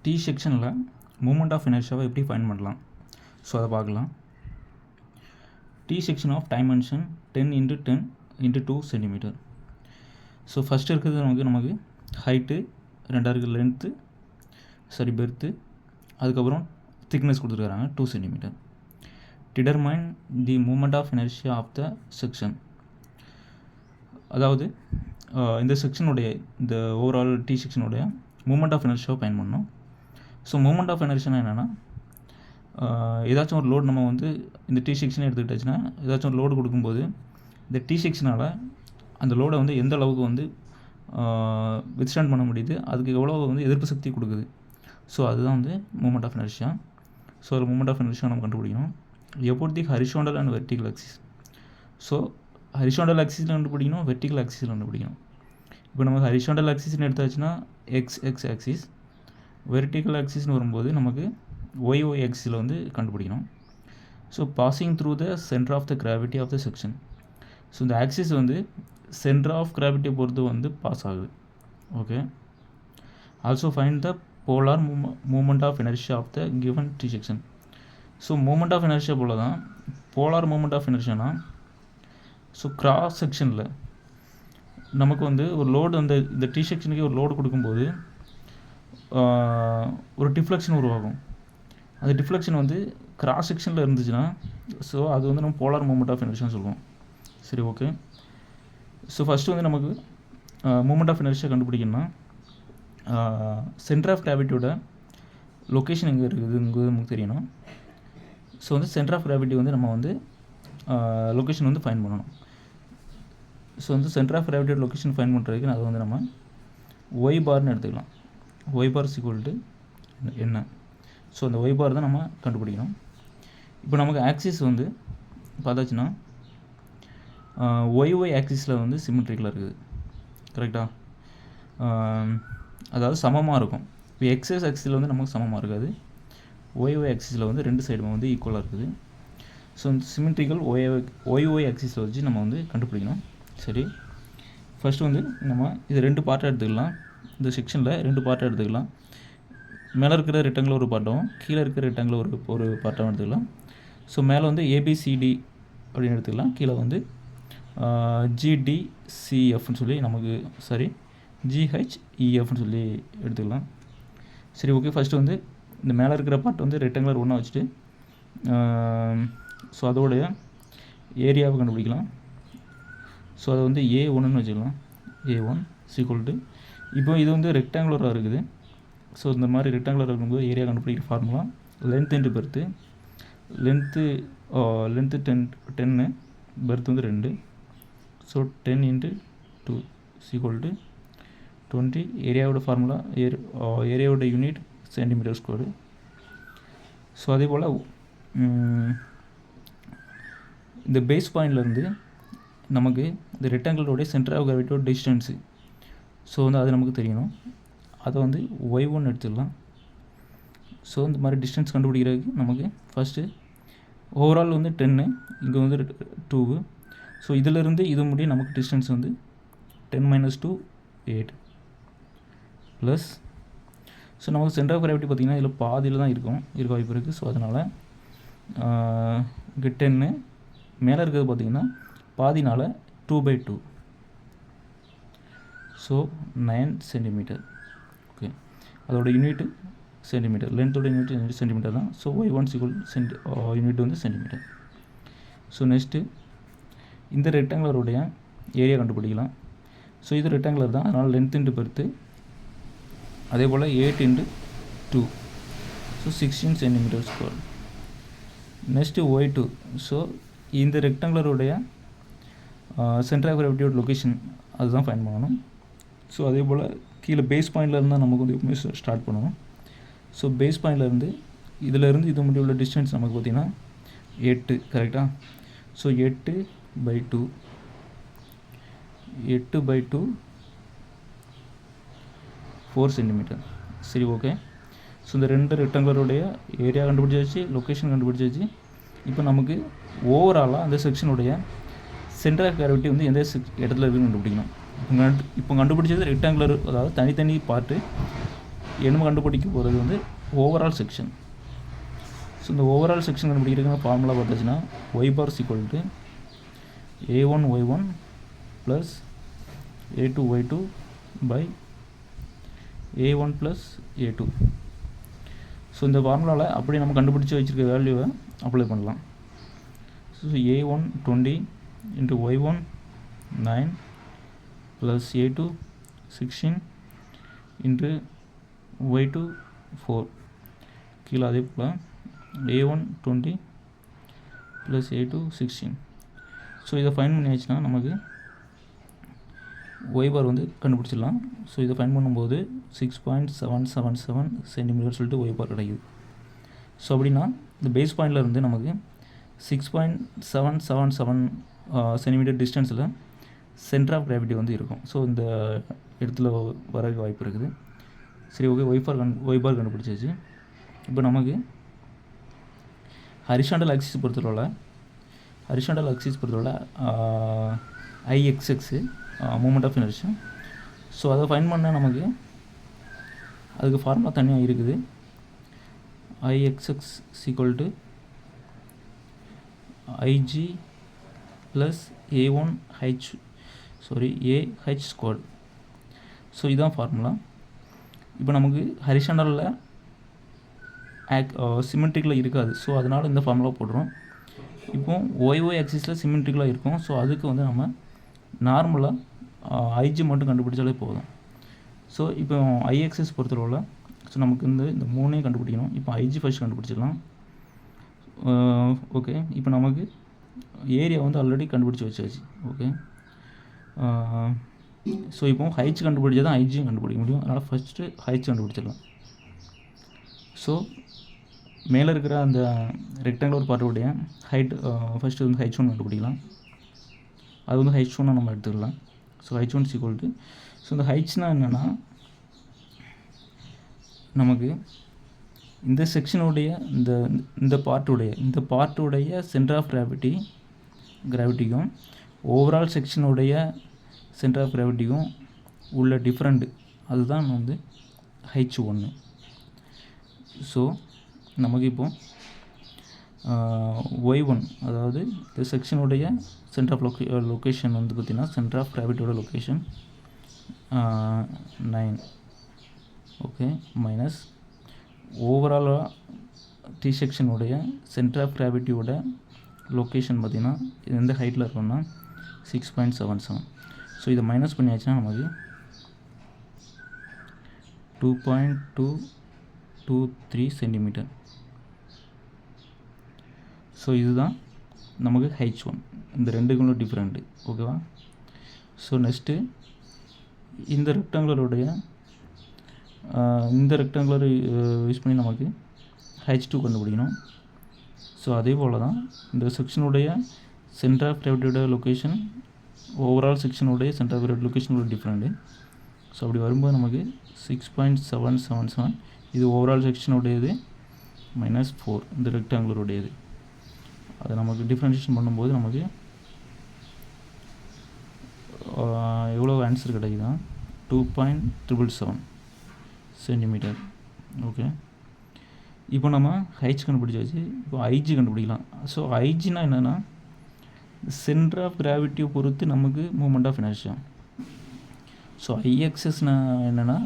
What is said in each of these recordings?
D செக்ஷனில் moment of இனர்ஷியாவை எப்படி find பண்ணலாம்? ஸோ அதை பார்க்கலாம். T section of dimension 10x10x2 centimetre. So first இருக்கிறது நமக்கு ஹைட்டு, ரெண்டாவது லென்த்து பெர்த்து, அதுக்கப்புறம் திக்னஸ் கொடுத்துருக்காங்க 2 centimetre. Determine the moment of inertia of the section. அதாவது இந்த செக்ஷனுடைய இந்த ஓவரால் டி செக்ஷனுடைய மூமெண்ட் ஆஃப் இனர்ஷியாவை ஃபைண்ட் பண்ணணும். ஸோ மூமெண்ட் ஆஃப் இனர்ஷியா என்னென்னா, ஏதாச்சும் ஒரு லோடு நம்ம இந்த டி செக்ஷனை எடுத்துக்கிட்டாச்சுன்னா ஏதாச்சும் ஒரு லோடு கொடுக்கும்போது இந்த டி செக்ஷனால் அந்த லோடை எந்த அளவுக்கு வித்ஸ்டாண்ட் பண்ண முடியுது, அதுக்கு எவ்வளோ எதிர்ப்பு சக்தி கொடுக்குது. ஸோ அதுதான் மூமெண்ட் ஆஃப் இனர்ஷியா. ஸோ ஒரு மூமெண்ட் ஆஃப் இனர்ஷியா நம்ம கண்டுபிடிக்கணும். about the horizontal and vertical axis. So horizontal ஆக்சிஸில் கண்டுபிடிக்கணும், வெர்டிக்கல் ஆக்சிஸில் கண்டுபிடிக்கணும். இப்போ நமக்கு ஹரிசாண்டல் ஆக்சிஸ்னு எடுத்தாச்சுன்னா எக்ஸ் ஆக்சிஸ், வெர்டிக்கல் ஆக்சிஸ்னு வரும்போது நமக்கு ஒய் ஆக்சிஸில் கண்டுபிடிக்கணும். So passing through the centre of the gravity of the section. So இந்த ஆக்சிஸ் சென்டர் ஆஃப் கிராவிட்டியை பொறுத்து பாஸ் ஆகுது. Okay. Also find the polar moment of inertia of the given T section. So moment of inertia போல் தான் polar moment of இனர்ஷியானா, so cross செக்ஷனில் நமக்கு ஒரு லோடு இந்த டி செக்ஷனுக்கு ஒரு லோடு கொடுக்கும்போது ஒரு டிஃப்ளெக்ஷன் உருவாகும். அந்த டிஃப்ளெக்ஷன் கிராஸ் செக்ஷனில் இருந்துச்சுன்னா ஸோ அது நம்ம போலார் மூமெண்ட் ஆஃப் இனர்ஷியான்னு சொல்லுவோம். சரி, ஓகே. ஸோ ஃபஸ்ட்டு நமக்கு மூமெண்ட் ஆஃப் இனர்ஷியா கண்டுபிடிக்கணும்னா சென்டர் ஆஃப் கிராவிட்டியோட லொக்கேஷன் எங்கே இருக்குதுங்கிறது நமக்கு தெரியணும். ஸோ சென்டர் ஆஃப் கிராவிட்டி நம்ம லொக்கேஷன் ஃபைண்ட் பண்ணணும். ஸோ சென்டர் ஆஃப் கிராவிட்டியோட லொக்கேஷன் ஃபைண்ட் பண்ணுறதுக்கு அது நம்ம ஒய் பார்னு எடுத்துக்கலாம். ஒய் பார் ஈக்குவல் டு என்ன. ஸோ அந்த ஒய் பார் தான் நம்ம கண்டுபிடிக்கணும். இப்போ நமக்கு ஆக்சிஸ் பார்த்தாச்சுன்னா ஒய் ஆக்சிஸில் சிமெட்ரிக்கலாக இருக்குது. கரெக்டாக? அதாவது சமமாக இருக்கும். இப்போ எக்ஸஸ் ஆக்சிஸில் நமக்கு சமமாக இருக்காது. ஒய் ஆக்சிஸில் ரெண்டு சைடும் ஈக்குவலாக இருக்குது. ஸோ சிமெட்ரிக்கல் ஒய் ஆக்சிஸில் வச்சு நம்ம கண்டுபிடிக்கணும். சரி, ஃபஸ்ட்டு நம்ம இது ரெண்டு பார்ட்டாக எடுத்துக்கலாம். இந்த செக்ஷனில் ரெண்டு பார்ட்டாக எடுத்துக்கலாம். மேலே இருக்கிற ரெக்டாங்கில் ஒரு பார்ட்டும் கீழே இருக்கிற ரெக்டாங்கில் ஒரு பார்ட்டாகவும் எடுத்துக்கலாம். ஸோ மேலே ஏபிசிடி அப்படின்னு எடுத்துக்கலாம். கீழே ஜிடிசிஎஃப்னு சொல்லி நமக்கு ஜிஹெச்இஎஃப்னு சொல்லி எடுத்துக்கலாம். சரி, ஓகே. ஃபஸ்ட்டு இந்த மேலே இருக்கிற பார்ட் ரெக்டாங்குலர் ஒன்றா வச்சுட்டு ஸோ அதோடைய ஏரியாவை கண்டுபிடிக்கலாம். ஸோ அதை A1ன்னு வச்சுக்கலாம். A1 ஈக்குவல் டு, இப்போ இது ரெக்டாங்குலராக இருக்குது. ஸோ இந்த மாதிரி ரெக்டாங்குலராக இருக்கும்போது ஏரியா கண்டுபிடிக்கிற formula length into breadth. Length 10, breadth 2. So 10x2 equal to 20. ஏரியாவோட ஃபார்முலா ஏரியாவோட யூனிட் சென்டிமீட்டர் ஸ்கொயரு. ஸோ அதே போல் இந்த பேஸ் பாயிண்ட்லேருந்து நமக்கு இந்த ரெக்டாங்கிளோடைய சென்டர் ஆஃப் கிராவிட்டியோட டிஸ்டன்ஸு. ஸோ அது நமக்கு தெரியணும். அதை y1 எடுத்துக்கலாம். ஸோ இந்த மாதிரி டிஸ்டன்ஸ் கண்டுபிடிக்கிறதுக்கு நமக்கு ஃபஸ்ட்டு ஓவரால் 10, இங்கே 2. ஸோ இதிலிருந்து இது முடிய நமக்கு டிஸ்டன்ஸ் 10 - 2 8 ப்ளஸ். ஸோ நமக்கு சென்டர் ஆஃப் கிராவிட்டி பார்த்திங்கன்னா இதில் பாதியில் தான் இருக்க வாய்ப்பு இருக்குது. ஸோ அதனால் இங்கே 10, மேலே இருக்கிறது பார்த்திங்கன்னா பாதினால் 2/2. So 9 centimetre. ஓகே, அதோட யூனிட்டு சென்டிமீட்டர். லென்த்தோட யூனிட் சென்டிமீட்டர் தான். So y1 equal unit centimetre. So next இந்த ரெக்டாங்குலருடைய ஏரியா கண்டுபிடிக்கலாம். ஸோ இது ரெக்டாங்குலர் தான், அதனால் லென்த் இன்ட்டு பெர்த்து. அதே போல் 8x2, so 16 centimetre square. Next y2. So இந்த ரெக்டாங்குலருடைய சென்டர் ஆஃப் கிராவிட்டியோட லொக்கேஷன் அதுதான் ஃபைண்ட் பண்ணணும். ஸோ அதே போல் கீழே பேஸ் பாயிண்டில் இருந்தால் நமக்கு எப்பவுமே ஸ்டார்ட் பண்ணணும். ஸோ பேஸ் பாயிண்ட்லேருந்து இதிலேருந்து இது முடிய உள்ள டிஸ்டன்ஸ் நமக்கு பார்த்திங்கன்னா 8. கரெக்டாக? So 8/2 4 centimetre. சரி, ஓகே. ஸோ இந்த ரெண்டு ரெக்டாங்குலருடைய ஏரியா கண்டுபிடிச்சாச்சு, லொக்கேஷன் கண்டுபிடிச்சாச்சு. இப்போ நமக்கு ஓவராலாக அந்த செக்ஷனுடைய சென்டர் ஆஃப் கிராவிட்டி எந்த இடத்துல இருக்குன்னு கண்டுபிடிக்கணும். இப்போ கண்டுபிடிச்சது ரெக்டாங்குலர், அதாவது தனித்தனி பார்ட்டு. நம்ம கண்டுபிடிக்க போகிறது வந்து ஓவரால் செக்ஷன். ஸோ இந்த ஓவரால் செக்ஷன் கண்டுபிடிக்கிறதுக்கு ஃபார்முலா பார்த்தாச்சுன்னா Y bar equal to A1 Y1 plus A2 Y2 by A1 plus A2. So இந்த ஃபார்முலாவில் அப்படியே நம்ம கண்டுபிடிச்சி வச்சுருக்க வேல்யூவை அப்ளை பண்ணலாம். So A1 20 into Y1 9 plus A2 16 into Y2 4 கீழே அதே போல் A1 20 ப்ளஸ் A2 16. ஸோ இதை ஃபைன் பண்ணியாச்சுன்னா நமக்கு ஒய் பார் வந்து கண்டுபிடிச்சிடலாம். ஸோ இதை ஃபைன் பண்ணும்போது 6.777 சென்டிமீட்டர் சொல்லிட்டு ஒய் பார் கிடைக்குது. ஸோ அப்படின்னா இந்த பேஸ் பாயிண்டில் இருந்து நமக்கு 6.777 சென்டிமீட்டர் டிஸ்டன்ஸில் சென்டர் ஆஃப் கிராவிட்டி வந்து இருக்கும். ஸோ இந்த இடத்துல வர வாய்ப்பு இருக்குது. சரி, ஓகே, ஒய் பார் கண்டுபிடிச்சாச்சு. இப்போ நமக்கு ஹரிசாண்டல் ஆக்சிஸ் பொறுத்தவரை ஐஎக்ஸ்எக்ஸு மூமெண்ட் ஆஃப் இனர்ஷியா. ஸோ அதை ஃபைன் பண்ணால் நமக்கு அதுக்கு ஃபார்முலா தனியாக இருக்குது. Ixx equal to IG plus AH squad. So இதுதான் ஃபார்முலா. இப்போ நமக்கு ஹரிசாண்டலில் சிமெட்ரிக்கில் இருக்காது. ஸோ அதனால் இந்த ஃபார்முலா போடுறோம். இப்போ ஒய்ஒய் ஆக்சிஸில் சிமெட்ரிக்கலாக இருக்கும். ஸோ அதுக்கு வந்து நம்ம நார்மலாக ஐஜி மட்டும் கண்டுபிடிச்சாலே போதும். ஸோ இப்போ ஐஎக்ஸஸ் பொறுத்தளவில் ஸோ நமக்கு வந்து இந்த மூணையும் கண்டுபிடிக்கணும். இப்போ ஐஜி ஃபஸ்ட் கண்டுபிடிச்சிடலாம். ஓகே, இப்போ நமக்கு ஏரியா வந்து ஆல்ரெடி கண்டுபிடிச்சி வச்சாச்சு. ஓகே, ஸோ இப்போ ஹைச் கண்டுபிடிச்சா தான் ஐஜியும் கண்டுபிடிக்க முடியும். அதனால் ஃபஸ்ட்டு ஹைச் கண்டுபிடிச்சிடலாம். ஸோ மேலே இருக்கிற அந்த ரெக்டாங்குலர் பார்ட்டுடைய ஹைட் ஃபஸ்ட்டு வந்து H1 கண்டுபிடிக்கலாம். அது வந்து H1 நம்ம எடுத்துக்கலாம். So H1 equal to, so இந்த ஹைட்ஸ்னால் என்னென்னா நமக்கு இந்த செக்ஷனுடைய இந்த பார்ட்டுடைய சென்டர் ஆஃப் கிராவிட்டிக்கும் ஓவரால் செக்ஷனுடைய சென்டர் ஆஃப் கிராவிட்டிக்கும் உள்ள டிஃப்ரெண்ட், அதுதான் வந்து H1. ஸோ நமக்கு இப்போது Y1 அதாவது இந்த செக்ஷனுடைய சென்டர் ஆஃப் லொக்கேஷன் வந்து பார்த்திங்கன்னா சென்டர் ஆஃப் கிராவிட்டியோட லொக்கேஷன் 9. ஓகே, மைனஸ் ஓவராலாக டி செக்ஷனுடைய சென்டர் ஆஃப் கிராவிட்டியோட லொக்கேஷன் பார்த்திங்கன்னா இது எந்த ஹைட்டில் இருக்குன்னா 6.77. ஸோ இதை மைனஸ் பண்ணியாச்சுன்னா நமக்கு 2.223 சென்டிமீட்டர். ஸோ இதுதான் நமக்கு H1. இந்த ரெண்டுக்கும் டிஃப்ரெண்ட்டு. ஓகேவா? ஸோ நெக்ஸ்ட்டு இந்த ரெக்டாங்குலருடைய யூஸ் பண்ணி நமக்கு H2 கண்டுபிடிக்கணும். ஸோ அதே போல் தான் இந்த செக்ஷனுடைய சென்டர் ஆஃப் கிராவிட்டியோட லொக்கேஷன் ஓவரால் செக்ஷனுடைய சென்டர் ஆஃப் கிராவிட்டி லொக்கேஷனோட டிஃப்ரெண்ட்டு. ஸோ அப்படி வரும்போது நமக்கு 6.777 இது ஓவரால் செக்ஷனுடையது மைனஸ் 4 இந்த ரெக்டாங்குலருடையது. அதை நமக்கு டிஃப்ரென்ஷியேஷன் பண்ணும்போது நமக்கு எவ்வளோ ஆன்சர் கிடைக்குதுன்னா 2.777 சென்டிமீட்டர். ஓகே, இப்போ நம்ம ஹைச் கண்டுபிடிச்சாச்சு. இப்போ ஐஜி கண்டுபிடிக்கலாம். ஸோ ஐஜினா என்னென்னா சென்டர் ஆஃப் கிராவிட்டியை பொறுத்து நமக்கு மூமெண்ட் ஆஃப் இனர்ஷியா. ஸோ ஐஎக்ஸஸ்னா என்னென்னா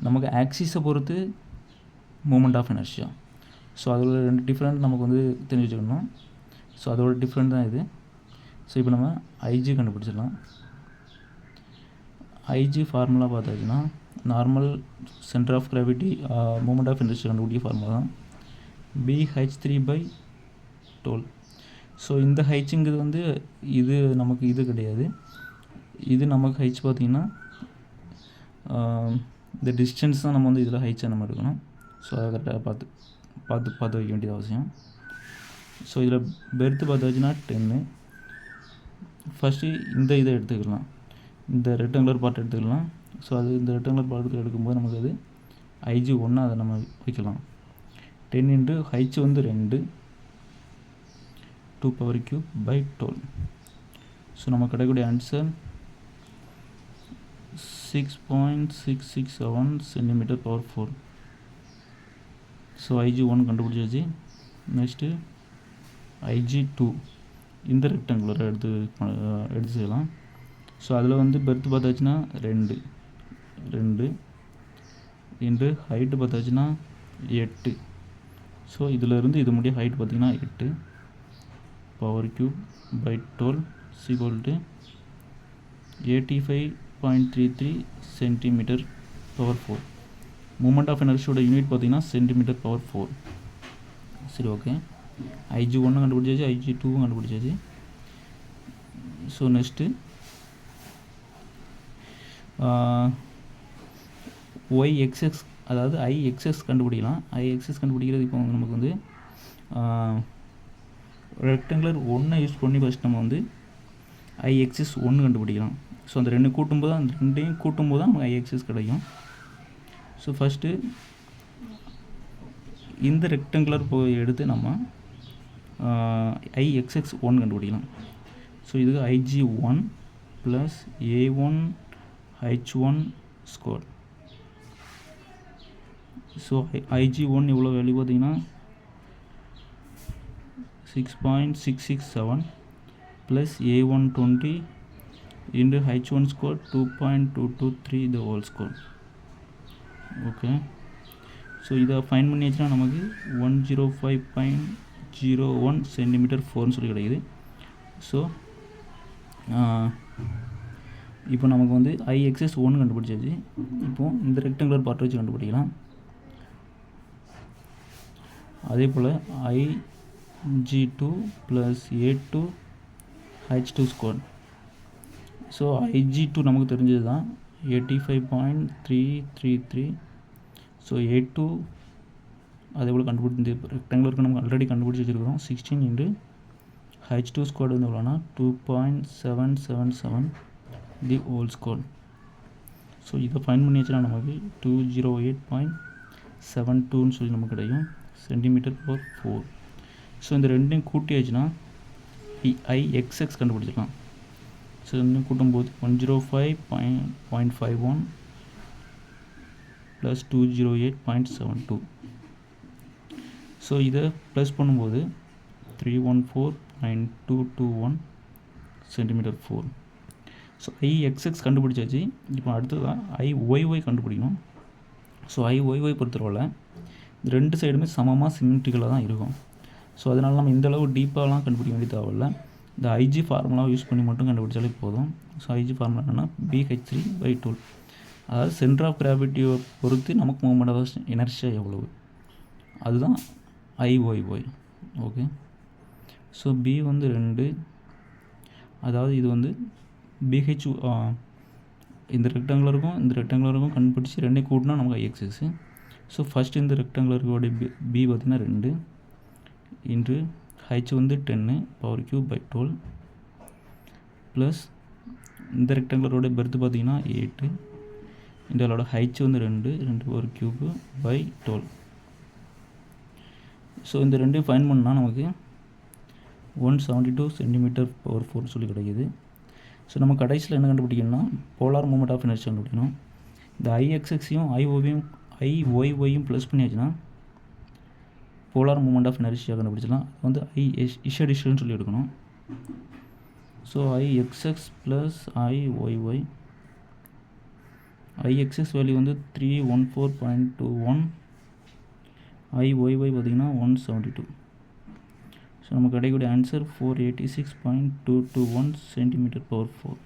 நமக்கு ஆக்சிஸை பொறுத்து மூமெண்ட் ஆஃப் இனர்ஷியா. ஸோ அதோட ரெண்டு டிஃப்ரெண்ட் நமக்கு வந்து தெரிஞ்சு வச்சுக்கணும். ஸோ அதோட டிஃப்ரெண்ட் தான் இது. ஸோ இப்போ நம்ம ஐஜி கண்டுபிடிச்சிடலாம். ஐஜி ஃபார்முலா பார்த்தாச்சுன்னா normal centre of gravity moment of inertia கண்டுபிடிக்க ஃபார்முலா தான் BH3/12. ஸோ இந்த ஹைச்சுங்கிறது வந்து இது நமக்கு இது கிடையாது. இது நமக்கு ஹைச் பார்த்திங்கன்னா இந்த டிஸ்டன்ஸ் தான் நம்ம வந்து இதில் ஹைச்சாக நம்ம எடுக்கணும். ஸோ அதை கரெக்டாக பார்த்து வைக்க வேண்டியது அவசியம். ஸோ இதில் பெர்த்து பார்த்தாச்சுன்னா 10. ஃபஸ்ட்டு இந்த இதை எடுத்துக்கலாம், இந்த ரெக்டாங்குலர் பார்ட் எடுத்துக்கலாம். ஸோ அது இந்த ரெக்டாங்குலர் பார்ட் எடுக்கும்போது நமக்கு அது ஐஜி 1 அதை நம்ம வைக்கலாம். 10 இன்ட்டு ஹைச் வந்து 2 2^3/12. ஸோ நம்ம கிடைக்கக்கூடிய answer 6.667 centimeter power 4. So IG1 கண்டுபிடிச்சாச்சு. நெக்ஸ்ட்டு IG2 இந்த ரெக்டாங்குலரை எடுத்து செய்யலாம். ஸோ அதில் வந்து பெர்த்து பார்த்தாச்சுன்னா 2 இன்று ஹைட்டு பார்த்தாச்சுன்னா 8. ஸோ இதிலேருந்து இது முடிய ஹைட் பார்த்திங்கன்னா 8 power cube by 12 equal to 85.33 centimetre power 4. Moment of எனர்ஜியோட யூனிட் பார்த்திங்கன்னா சென்டிமீட்டர் பவர் 4. சரி, ஓகே. IG1 கண்டுபிடிச்சாச்சு, IG2 கண்டுபிடிச்சாச்சு. ஸோ நெக்ஸ்ட்டு YXX அதாவது IXX கண்டுபிடிக்கலாம். IXX கண்டுபிடிக்கிறது இப்போ வந்து நமக்கு வந்து ரெக்டாங்குலர் 1 யூஸ் பண்ணி ஃபஸ்ட் நம்ம வந்து IXX 1 கண்டுபிடிக்கலாம். ஸோ அந்த ரெண்டையும் கூட்டும்போது தான் நமக்கு IXX கிடைக்கும். ஸோ ஃபஸ்ட்டு இந்த ரெக்டாங்குலர் எடுத்து நம்ம IXX 1 கண்டுபிடிக்கலாம். ஸோ இதுக்கு IG1 plus A1 H1 square. So IG1 எவ்வளோ வேல்யூ பார்த்தீங்கன்னா 6.667 plus A1 20 into H1 square 2.223 the whole square. Okay. So இதை ஃபைன் பண்ணியாச்சுன்னா நமக்கு 105.01 சென்டிமீட்டர் 4ன்னு சொல்லி கிடைக்குது. ஸோ இப்போ நமக்கு வந்து IXX 1 கண்டுபிடிச்சாச்சு. இப்போது இந்த ரெக்டாங்குலர் பார்ட் வச்சு கண்டுபிடிக்கலாம். அதே போல் IG2 plus A2 H2 square. So IG2 நமக்கு தெரிஞ்சது தான் 85.333. ஸோ A2 அதே போல் கண்டுபிடிச்சி ரெக்டாங்குலருக்கு நமக்கு ஆல்ரெடி கண்டுபிடிச்சி வச்சுருக்கிறோம். 16 இன்ட்டு H2 ஸ்கொயர் வந்து எவ்வளோனா 2.777 தி ஹோல் ஸ்கொயர். ஸோ இதை ஃபைன் பண்ணி வச்சுன்னா நமக்கு 208.72ன்னு சொல்லி நமக்கு கிடைக்கும் சென்டிமீட்டர் பவர் 4. ஸோ இந்த ரெண்டையும் கூட்டியாச்சுன்னா IXX கண்டுபிடிச்சிக்கலாம். ஸோ ரெண்டையும் கூட்டும்போது 105.51 ப்ளஸ் 208.72. ஸோ இதை ப்ளஸ் பண்ணும்போது 314.221 சென்டிமீட்டர் 4. ஸோ IXX கண்டுபிடிச்சாச்சு. இப்போ அடுத்ததான் IYY கண்டுபிடிக்கணும். ஸோ IYY பொறுத்தவரை இந்த ரெண்டு சைடுமே சமமாக சிமெட்ரிக்கலாக தான் இருக்கும். ஸோ அதனால் நம்ம இந்தளவு டீப்பாகலாம் கண்டுபிடிக்க வேண்டிய தேவையில்லை. இந்த IG ஃபார்முலாவை யூஸ் பண்ணி மட்டும் கண்டுபிடிச்சாலே போதும். ஸோ IG ஃபார்முலா என்னென்னா BH3/12. அதாவது சென்டர் ஆஃப் கிராவிட்டியை பொறுத்து நமக்கு மூவ்மெண்ட் ஆஃப் இனர்ஷியா எவ்வளவு, அதுதான் IYY. ஓகே. ஸோ B வந்து 2, அதாவது இது வந்து BH இந்த ரெக்டாங்குலருக்கும் கண்டுபிடிச்சி ரெண்டையும் கூட்டினா நமக்கு IXX. ஸோ ஃபஸ்ட்டு இந்த ரெக்டாங்குலருக்கோட B பார்த்திங்கன்னா 2 இன்ட்டு H வந்து 10 பவர் க்யூப் பை 12 ப்ளஸ் இந்த ரெக்டாங்குலரோட பெர்த்து பார்த்திங்கன்னா 8 இன்ட்டு அதோட H வந்து 2 பவர் க்யூப் பை 12. ஸோ இந்த ரெண்டையும் ஃபைன் பண்ணால் நமக்கு 172 சென்டிமீட்டர் பவர் 4 சொல்லி கிடைக்கிது. ஸோ நம்ம கடைசியில் என்ன கண்டுபிடிக்கணும்னா போலார் மூமெண்ட் ஆஃப் இனர்ஷியா கண்டுபிடிக்கணும். இந்த IXXையும் IYYயும் ப்ளஸ் பண்ணியாச்சுன்னா போலார் மூமெண்ட் ஆஃப் இனர்ஷியா கண்டுபிடிச்சலாம். அது வந்து IZன்னு சொல்லி எடுக்கணும். So IXX plus IYY. IXX value வந்து 314.21, IYY பார்த்திங்கன்னா 172. ஸோ நமக்கு கிடைக்கக்கூடிய ஆன்சர் 486.221 சென்டிமீட்டர் பவர் 4.